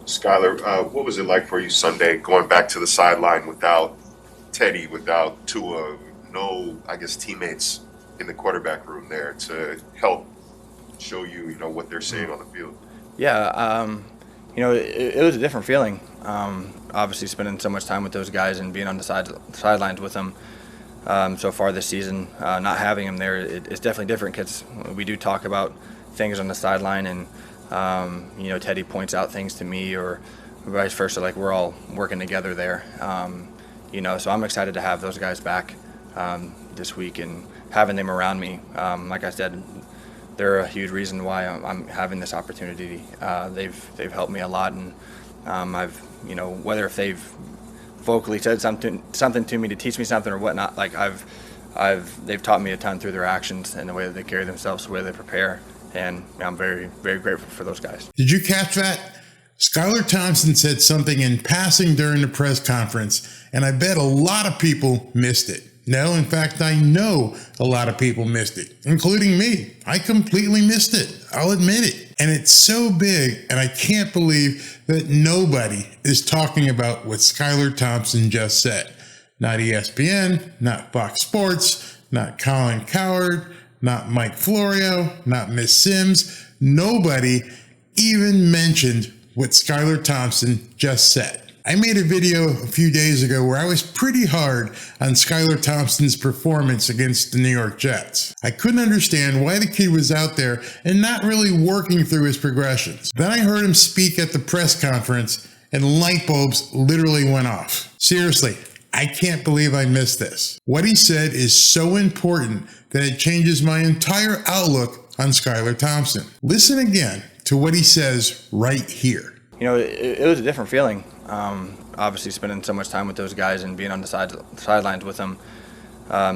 Skyler, what was it like for you Sunday going back to the sideline without Teddy, without Tua, no, I guess, teammates in the quarterback room there to help show you, what they're seeing on the field? Yeah, it was a different feeling. Obviously, spending so much time with those guys and being on the sidelines with them so far this season, not having them there, it's definitely different because we do talk about things on the sideline, and Teddy points out things to me, or vice versa. Like, we're all working together there. So I'm excited to have those guys back this week and having them around me. Like I said, they're a huge reason why I'm having this opportunity. They've helped me a lot, and I've whether if they've vocally said something to me to teach me something or whatnot, like they've taught me a ton through their actions and the way that they carry themselves, the way they prepare, and I'm very, very grateful for those guys. Did you catch that? Skylar Thompson said something in passing during the press conference, and I bet a lot of people missed it. No, in fact, I know a lot of people missed it, including me. I completely missed it. I'll admit it. And it's so big, and I can't believe that nobody is talking about what Skylar Thompson just said. Not ESPN, not Fox Sports, not Colin Cowherd, not Mike Florio, not Miss Sims. Nobody even mentioned what Skylar Thompson just said. I made a video a few days ago where I was pretty hard on Skylar Thompson's performance against the New York Jets. I couldn't understand why the kid was out there and not really working through his progressions. Then I heard him speak at the press conference and light bulbs literally went off. Seriously, I can't believe I missed this. What he said is so important that it changes my entire outlook on Skylar Thompson. Listen again to what he says right here. It was a different feeling. Obviously, spending so much time with those guys and being on the sidelines with them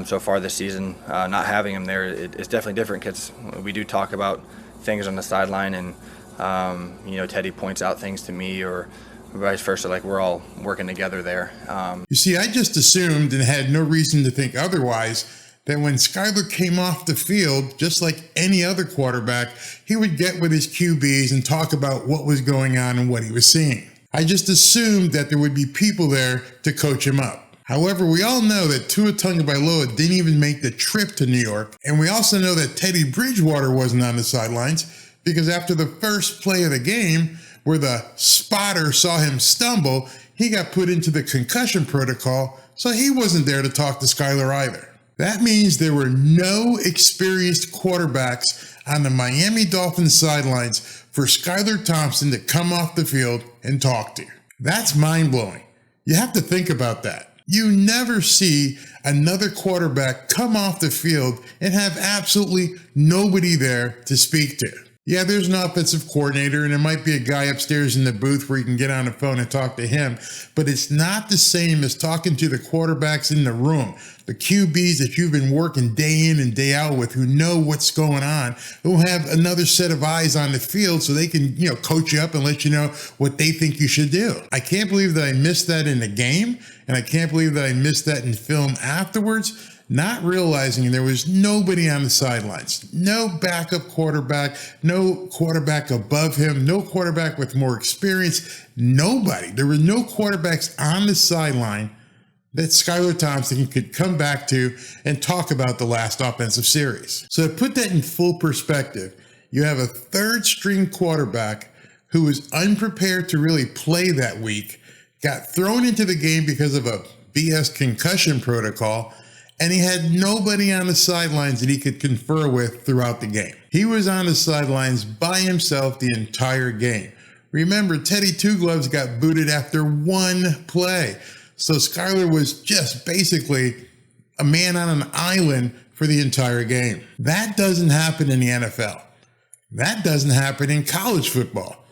so far this season, not having them there, it's definitely different because we do talk about things on the sideline, and Teddy points out things to me, or vice versa. Like, we're all working together there. You see, I just assumed and had no reason to think otherwise that when Skylar came off the field, just like any other quarterback, he would get with his QBs and talk about what was going on and what he was seeing. I just assumed that there would be people there to coach him up. However, we all know that Tua Tagovailoa didn't even make the trip to New York, and we also know that Teddy Bridgewater wasn't on the sidelines because after the first play of the game, where the spotter saw him stumble, he got put into the concussion protocol, so he wasn't there to talk to Skylar either. That means there were no experienced quarterbacks on the Miami Dolphins sidelines for Skylar Thompson to come off the field and talk to. That's mind-blowing. You have to think about that. You never see another quarterback come off the field and have absolutely nobody there to speak to. Yeah, there's an offensive coordinator, and there might be a guy upstairs in the booth where you can get on the phone and talk to him, but it's not the same as talking to the quarterbacks in the room, the QBs that you've been working day in and day out with, who know what's going on, who have another set of eyes on the field so they can, coach you up and let you know what they think you should do. I can't believe that I missed that in the game, and I can't believe that I missed that in film afterwards, not realizing there was nobody on the sidelines, no backup quarterback, no quarterback above him, no quarterback with more experience, nobody. There were no quarterbacks on the sideline that Skylar Thompson could come back to and talk about the last offensive series. So to put that in full perspective, you have a third string quarterback who was unprepared to really play that week, got thrown into the game because of a BS concussion protocol, and he had nobody on the sidelines that he could confer with throughout the game. He was on the sidelines by himself the entire game. Remember, Teddy Two Gloves got booted after one play. So Skylar was just basically a man on an island for the entire game. That doesn't happen in the NFL. That doesn't happen in college football.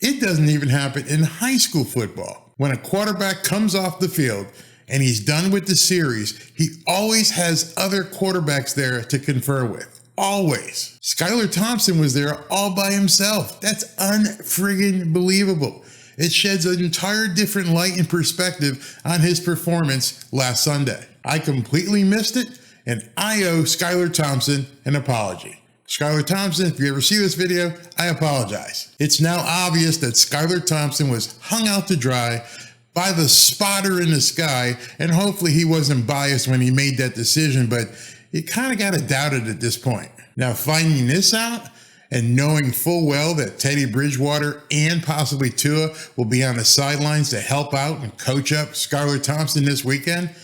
It doesn't even happen in high school football. When a quarterback comes off the field and he's done with the series, he always has other quarterbacks there to confer with. Always. Skylar Thompson was there all by himself. That's unfriggin' believable. It sheds an entire different light and perspective on his performance last Sunday. I completely missed it, and I owe Skylar Thompson an apology. Skylar Thompson, if you ever see this video, I apologize. It's now obvious that Skylar Thompson was hung out to dry by the spotter in the sky, and hopefully he wasn't biased when he made that decision, but you kind of got to doubt it at this point. Now, finding this out and knowing full well that Teddy Bridgewater and possibly Tua will be on the sidelines to help out and coach up Skylar Thompson this weekend,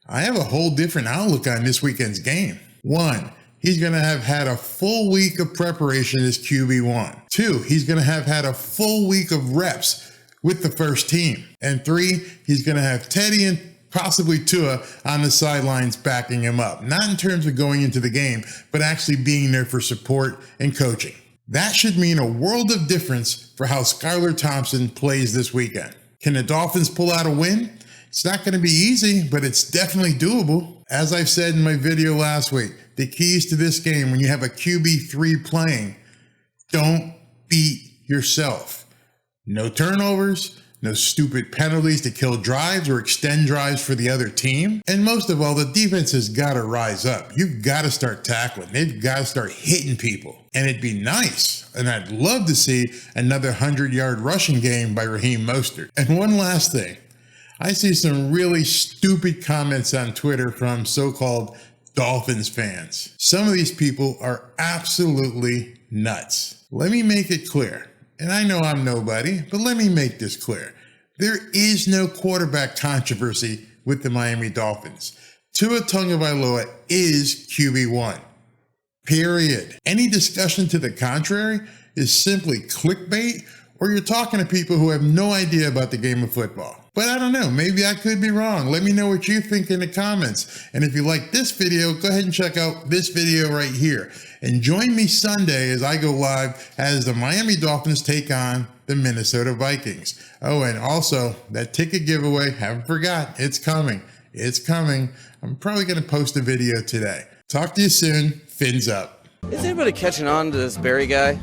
I have a whole different outlook on this weekend's game. 1, he's going to have had a full week of preparation as QB1. 2, he's going to have had a full week of reps with the first team. And 3, he's going to have Teddy and possibly Tua on the sidelines backing him up. Not in terms of going into the game, but actually being there for support and coaching. That should mean a world of difference for how Skylar Thompson plays this weekend. Can the Dolphins pull out a win? It's not going to be easy, but it's definitely doable. As I've said in my video last week, the keys to this game when you have a QB3 playing, don't beat yourself. No turnovers, no stupid penalties to kill drives or extend drives for the other team. And most of all, the defense has got to rise up. You've got to start tackling. They've got to start hitting people. And it'd be nice, and I'd love to see another 100-yard rushing game by Raheem Mostert. And one last thing. I see some really stupid comments on Twitter from so-called Dolphins fans. Some of these people are absolutely nuts. Let me make it clear. And I know I'm nobody, but let me make this clear. There is no quarterback controversy with the Miami Dolphins. Tua Tagovailoa is QB1. Period. Any discussion to the contrary is simply clickbait, or you're talking to people who have no idea about the game of football. But I don't know, maybe I could be wrong. Let me know what you think in the comments. And if you like this video, go ahead and check out this video right here. And join me Sunday as I go live as the Miami Dolphins take on the Minnesota Vikings. Oh, and also that ticket giveaway, haven't forgot, it's coming. It's coming. I'm probably going to post a video today. Talk to you soon. Fins up. Is anybody catching on to this Barry guy?